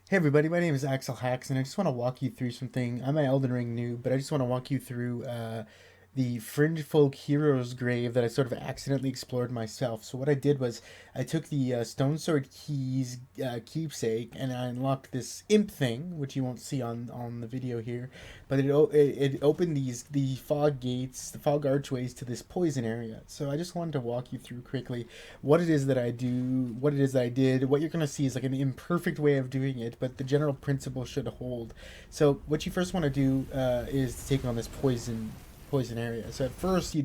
Hey everybody, my name is Axel Hacks, and I just want to walk you through something. I'm an Elden Ring noob, but I just want to walk you through the Fringefolk Hero's Grave that I sort of accidentally explored myself. So what I did was I took the Stone Sword Keys keepsake, and I unlocked this imp thing, which you won't see on the video here, but it opened the fog gates, the fog archways to this poison area. So I just wanted to walk you through quickly what it is that I do, what it is that I did. What you're gonna see is like an imperfect way of doing it, but the general principle should hold. So what you first want to do is to take on this poison area. So at first,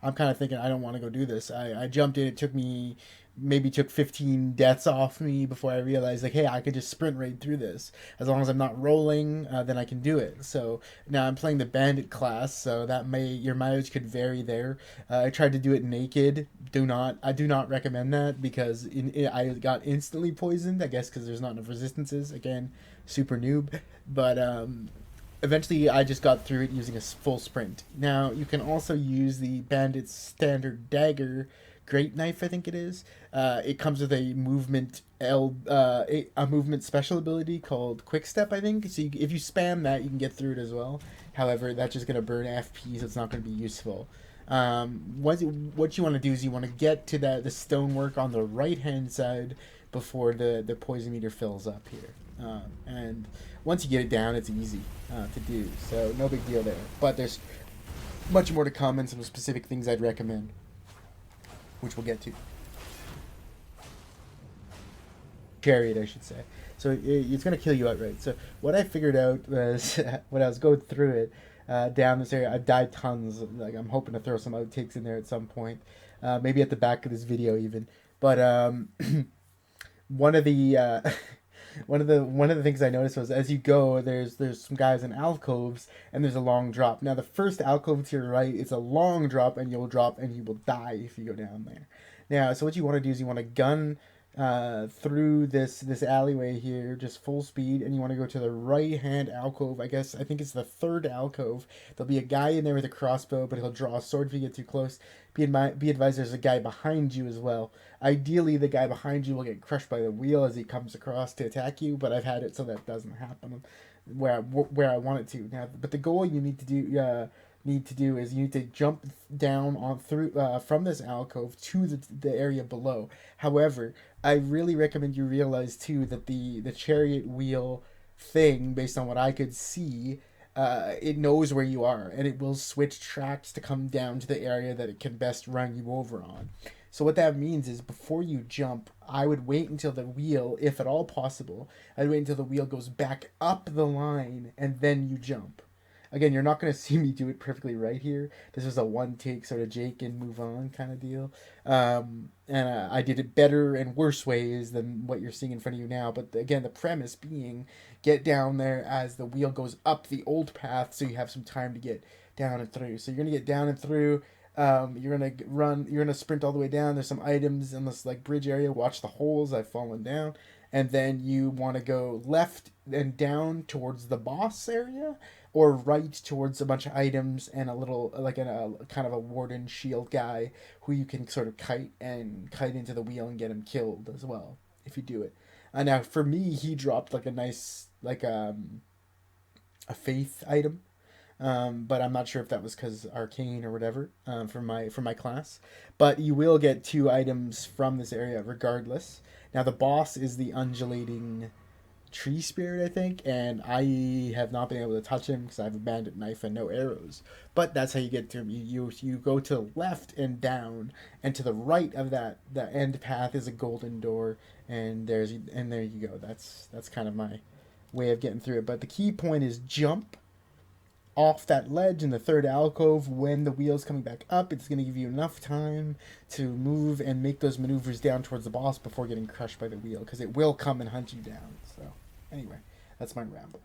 I'm kind of thinking I don't want to go do this. I jumped in. It took me maybe took 15 deaths off me before I realized like, hey, I could just sprint right through this as long as I'm not rolling. Then I can do it. So now I'm playing the bandit class, so that may your mileage could vary there. I tried to do it naked. I do not recommend that because I got instantly poisoned. I guess because there's not enough resistances. Again, super noob, but eventually I just got through it using a full sprint. Now you can also use the bandit's standard dagger great knife, I think it is. It comes with a a movement special ability called quick step, I think. So if you spam that, you can get through it as well. However, that's just going to burn FP, so it's not going to be useful. What you want to do is you want to get to the stonework on the right hand side before the poison meter fills up here. And once you get it down, it's easy to do. So no big deal there. But there's much more to come and some specific things I'd recommend, which we'll get to. Chariot, I should say. So it's going to kill you outright. So what I figured out was when I was going through it down this area, I've died tons. Like I'm hoping to throw some outtakes in there at some point, maybe at the back of this video even. But one of the one of the things I noticed was as you go, there's some guys in alcoves and there's a long drop. Now the first alcove to your right, it's a long drop and you'll drop and you will die if you go down there. Now, so what you want to do is you want to gun through this alleyway here, just full speed, and you want to go to the right hand alcove. I think it's the third alcove. There'll be a guy in there with a crossbow, but he'll draw a sword if you get too close. Be advised, there's a guy behind you as well. Ideally, the guy behind you will get crushed by the wheel as he comes across to attack you, but I've had it so that doesn't happen where I want it to. Now, but the goal you need to do is you need to jump down on through from this alcove to the area below. However, I really recommend you realize too that the chariot wheel thing, based on what I could see, it knows where you are and it will switch tracks to come down to the area that it can best run you over on. So what that means is before you jump, I would wait until the wheel, if at all possible, I'd wait until the wheel goes back up the line and then you jump. Again, you're not going to see me do it perfectly right here. This was a one take sort of Jake and move on kind of deal. And I did it better and worse ways than what you're seeing in front of you now. But again, the premise being get down there as the wheel goes up the old path so you have some time to get down and through. So you're going to get down and through. You're gonna run. You're gonna sprint all the way down. There's some items in this like bridge area. Watch the holes. I've fallen down, and then you want to go left and down towards the boss area, or right towards a bunch of items and a little like a kind of a warden shield guy who you can sort of kite into the wheel and get him killed as well if you do it. Now for me, he dropped like a nice a faith item, but I'm not sure if that was because arcane or whatever for my class. But you will get two items from this area regardless. Now the boss is the undulating tree spirit, I think, and I have not been able to touch him because I have a bandit knife and no arrows. But that's how you get to him. You go to the left and down, and to the right of that the end path is a golden door, and there you go. That's kind of my way of getting through it. But the key point is jump off that ledge in the third alcove when the wheel's coming back up. It's going to give you enough time to move and make those maneuvers down towards the boss before getting crushed by the wheel, because it will come and hunt you down. So anyway, that's my ramble.